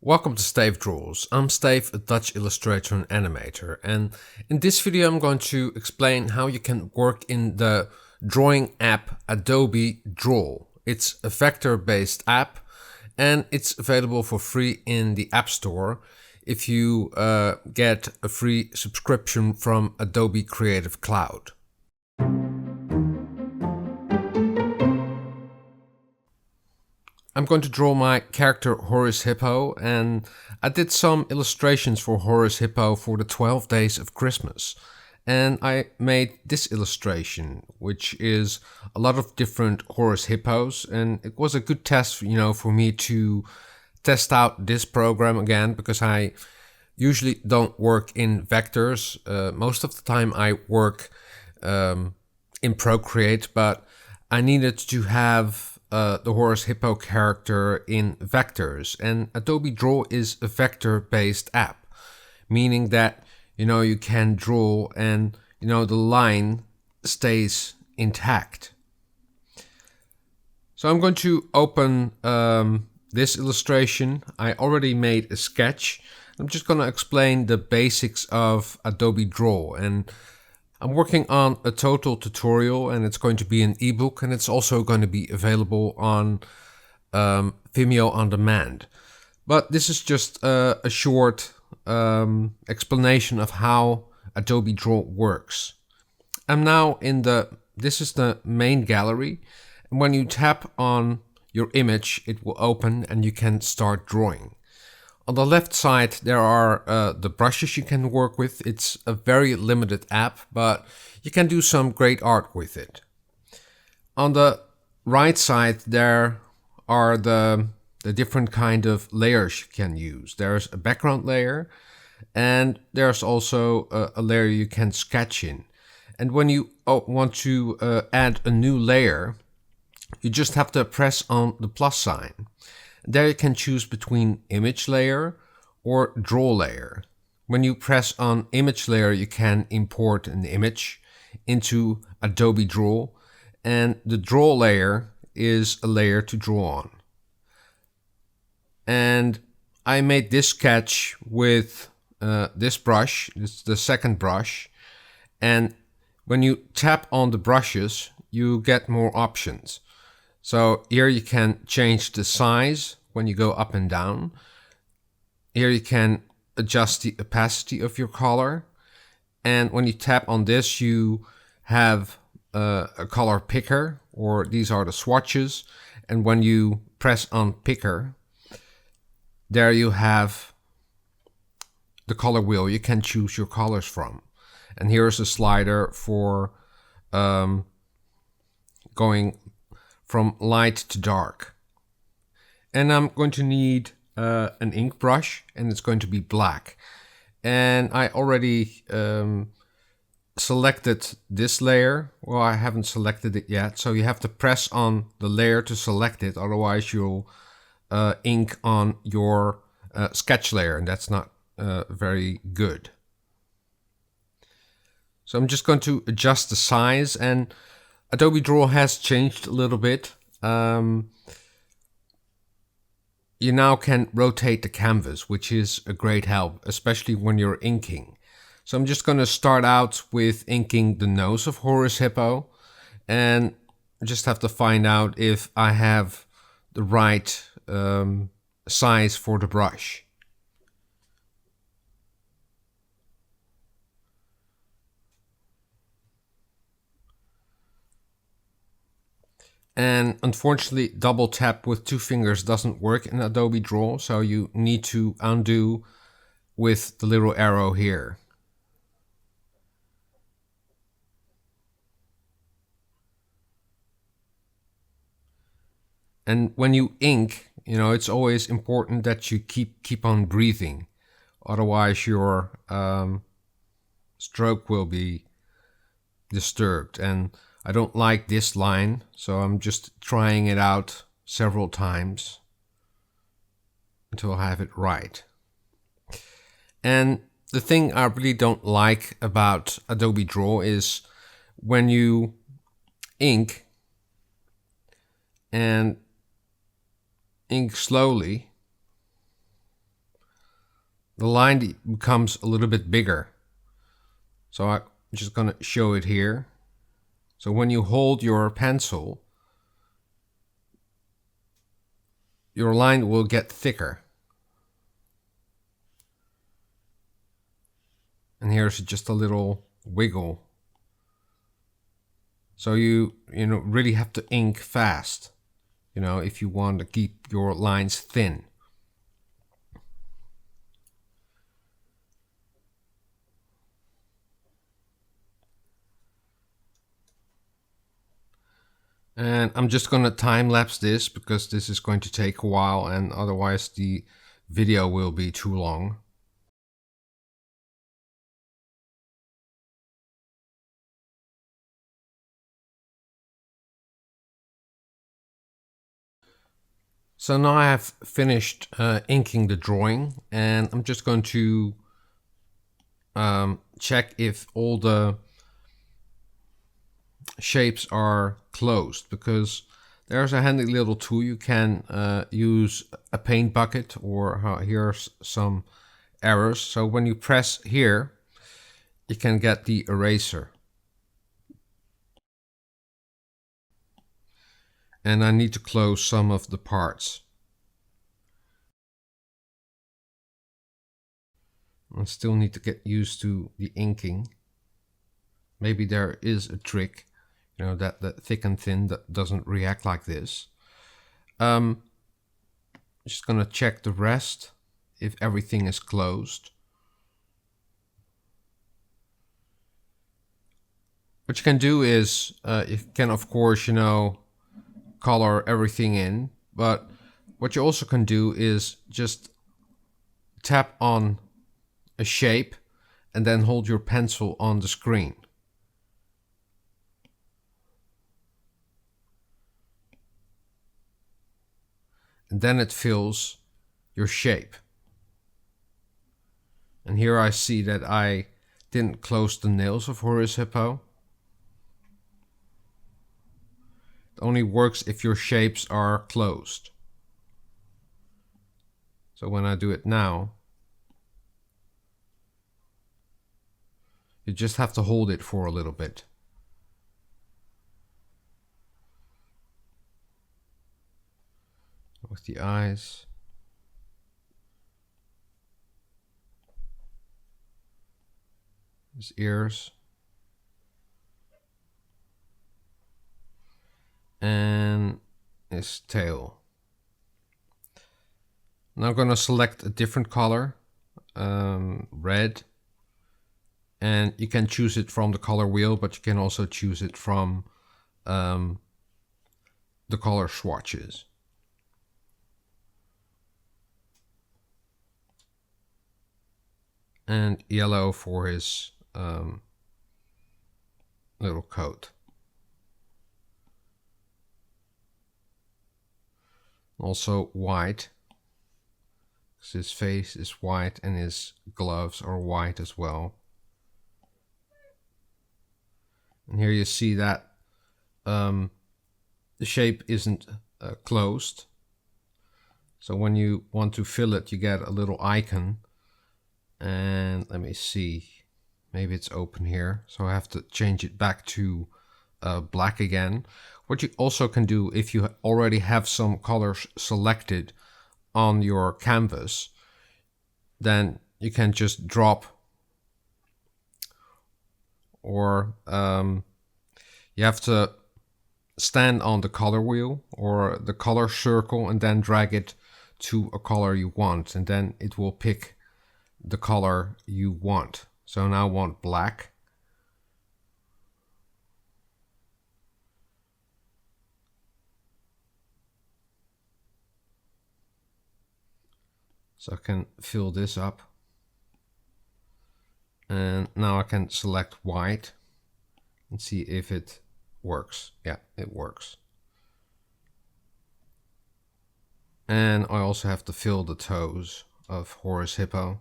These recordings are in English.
Welcome to Stayf Draws. I'm Stayf, a Dutch illustrator and animator, and in this video I'm going to explain how you can work in the drawing app Adobe Draw. It's a vector-based app and it's available for free in the App Store if you get a free subscription from Adobe Creative Cloud. I'm going to draw my character Horus Hippo, and I did some illustrations for Horus Hippo for the 12 days of Christmas. And I made this illustration, which is a lot of different Horus Hippos, and it was a good test, for me to test out this program again, because I usually don't work in vectors. Most of the time I work in Procreate, but I needed to have the Horus Hippo character in vectors, and Adobe Draw is a vector-based app, meaning that you can draw and the line stays intact. So I'm going to open this illustration. I already made a sketch. I'm just going to explain the basics of Adobe Draw, and I'm working on a total tutorial, and it's going to be an ebook, and it's also going to be available on Vimeo on demand. But this is just a short explanation of how Adobe Draw works. I'm now in this is the main gallery, and when you tap on your image, it will open and you can start drawing. On the left side, there are the brushes you can work with. It's a very limited app, but you can do some great art with it. On the right side, there are the different kind of layers you can use. There's a background layer, and there's also a layer you can sketch in. And when you want to add a new layer, you just have to press on the plus sign. There you can choose between image layer or draw layer. When you press on image layer, you can import an image into Adobe Draw, and the draw layer is a layer to draw on. And I made this sketch with this brush. It's the second brush, and when you tap on the brushes, you get more options. So here you can change the size when you go up and down. Here you can adjust the opacity of your color. And when you tap on this, you have a color picker, or these are the swatches. And when you press on picker, there you have the color wheel you can choose your colors from. And here's a slider for going from light to dark. And I'm going to need an ink brush, and it's going to be black. And I already selected this layer. Well, I haven't selected it yet, so you have to press on the layer to select it, otherwise you'll ink on your sketch layer, and that's not very good. So I'm just going to adjust the size, and Adobe Draw has changed a little bit. You now can rotate the canvas, which is a great help, especially when you're inking. So I'm just going to start out with inking the nose of Horus Hippo, and just have to find out if I have the right size for the brush. And unfortunately, double tap with two fingers doesn't work in Adobe Draw, so you need to undo with the little arrow here. And when you ink, it's always important that you keep on breathing, otherwise your stroke will be disturbed. And I don't like this line, so I'm just trying it out several times until I have it right. And the thing I really don't like about Adobe Draw is when you ink and ink slowly, the line becomes a little bit bigger. So I'm just going to show it here. So when you hold your pencil, your line will get thicker. And here's just a little wiggle. So you really have to ink fast, if you want to keep your lines thin. And I'm just going to time-lapse this because this is going to take a while and otherwise the video will be too long. So now I have finished inking the drawing, and I'm just going to check if all the shapes are closed, because there's a handy little tool. You can use a paint bucket, or here's some errors. So when you press here, you can get the eraser. And I need to close some of the parts. I still need to get used to the inking. Maybe there is a trick, that thick and thin that doesn't react like this. Just gonna check the rest, if everything is closed. What you can do is, you can of course, color everything in, but what you also can do is just tap on a shape and then hold your pencil on the screen. And then it fills your shape. And here I see that I didn't close the nails of Horus Hippo. It only works if your shapes are closed. So when I do it now, you just have to hold it for a little bit. With the eyes. His ears. And his tail. Now I'm going to select a different color, red. And you can choose it from the color wheel, but you can also choose it from the color swatches. And yellow for his little coat. Also white, because his face is white and his gloves are white as well. And here you see that the shape isn't closed. So when you want to fill it, you get a little icon. And let me see, maybe it's open here. So I have to change it back to black again. What you also can do, if you already have some colors selected on your canvas, then you can just drop, or you have to stand on the color wheel or the color circle and then drag it to a color you want, and then it will pick the color you want. So now I want black. So I can fill this up. And now I can select white and see if it works. Yeah, it works. And I also have to fill the toes of Horus Hippo.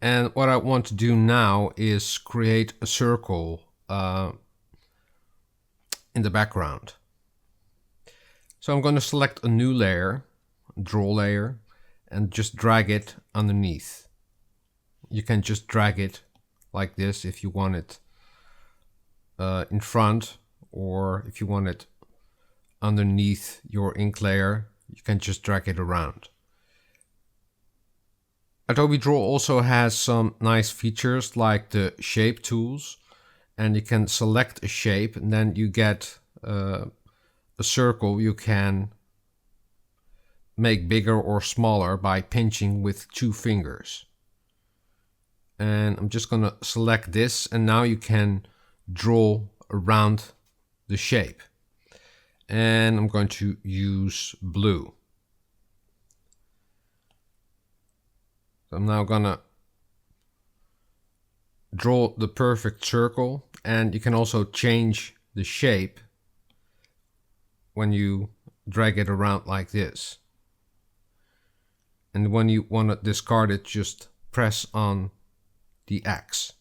And what I want to do now is create a circle in the background. So I'm going to select a new layer, draw layer, and just drag it underneath. You can just drag it like this if you want it in front, or if you want it underneath your ink layer, you can just drag it around. Adobe Draw also has some nice features like the shape tools, and you can select a shape and then you get a circle you can make bigger or smaller by pinching with 2 fingers. And I'm just going to select this, and now you can draw around the shape. And I'm going to use blue. So I'm now going to draw the perfect circle, and you can also change the shape when you drag it around like this. And when you want to discard it, just press on the X.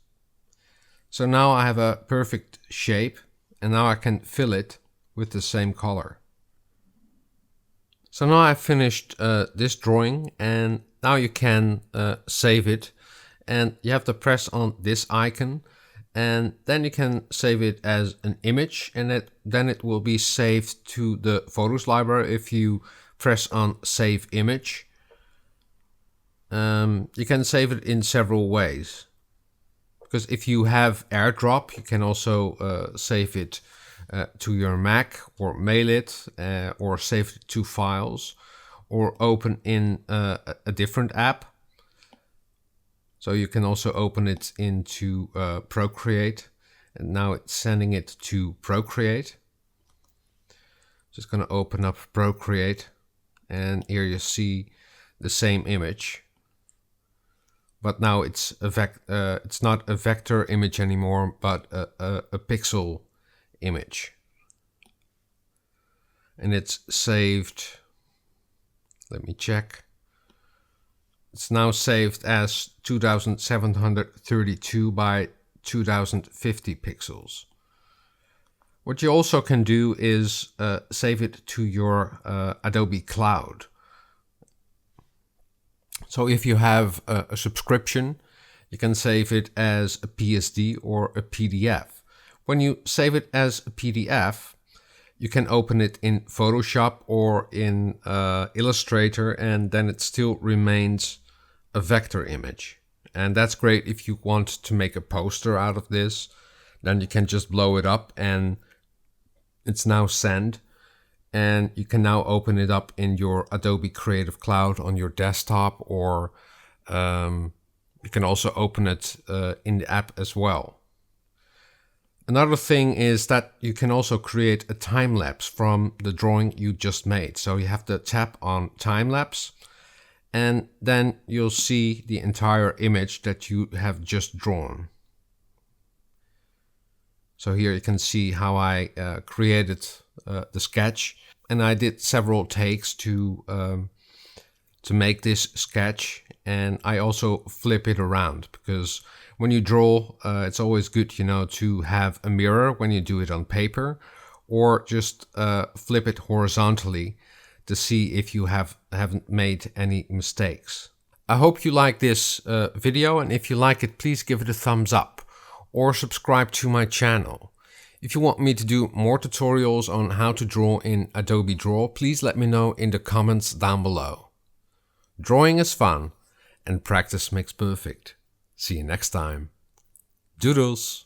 So now I have a perfect shape, and now I can fill it with the same color. So now I've finished this drawing, and now you can save it, and you have to press on this icon, and then you can save it as an image, and then it will be saved to the Photos library if you press on Save Image. You can save it in several ways, because if you have AirDrop, you can also save it to your Mac, or mail it, or save it to files, or open in a different app. So you can also open it into Procreate, and now it's sending it to Procreate. Just going to open up Procreate, and here you see the same image, but now it's it's not a vector image anymore, but a pixel image, and it's saved. Let me check. It's now saved as 2732 by 2050 pixels. What you also can do is save it to your Adobe Cloud. So if you have a subscription, you can save it as a PSD or a PDF. When you save it as a PDF, you can open it in Photoshop or in Illustrator, and then it still remains a vector image. And that's great if you want to make a poster out of this. Then you can just blow it up, and it's now sent. And you can now open it up in your Adobe Creative Cloud on your desktop, or you can also open it in the app as well. Another thing is that you can also create a time-lapse from the drawing you just made. So you have to tap on time-lapse, and then you'll see the entire image that you have just drawn. So here you can see how I created the sketch, and I did several takes to make this sketch, and I also flip it around, because when you draw, it's always good, you know, to have a mirror when you do it on paper, or just flip it horizontally to see if you haven't made any mistakes. I hope you like this video, and if you like it, please give it a thumbs up or subscribe to my channel. If you want me to do more tutorials on how to draw in Adobe Draw, please let me know in the comments down below. Drawing is fun, and practice makes perfect. See you next time. Doodles!